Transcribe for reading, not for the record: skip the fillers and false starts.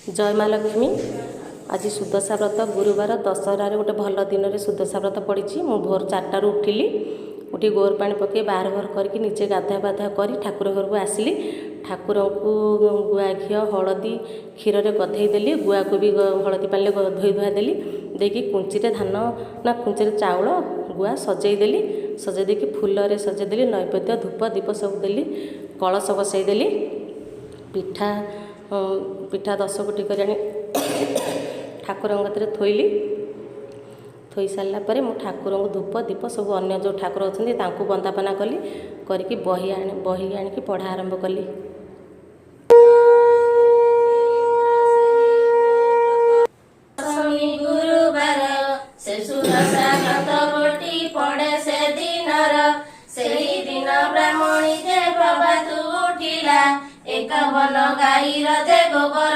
जय माँ लक्ष्मी। आज सुदशा व्रत गुरुवार दशहरार गोटे भल दिन में सुदशा व्रत पड़ी। मु भोर 4टार उठिली, उठी गोर पानी पकई बाहर भर करके निचे गाधा बाधा कर ठाकुर घर को आसली। ठाकुर को गुआ घी हलदी क्षीर में गधे देली, गुआ को भी हलदी पानी धोई धुआ देली, देकी कुंची धान ना कुंची चाउल गुआ सजईदेली, सजई देकी फूल सजईदेली, नैवेद्य धूप दीप सब देली, कलश बसईदेली, पिठा पिठा 10 गोटी कर ठाकुर थोइली। थोई सारा पर मु ठाकुर को धूप दीप सब अन्य जो ठाकुर अच्छा बंदापना कली, करके बही आनिकी पढ़ा आरंभ कली। ब्राह्मणी जे प्रभात उठिला, एक भल गाईर जे गोबर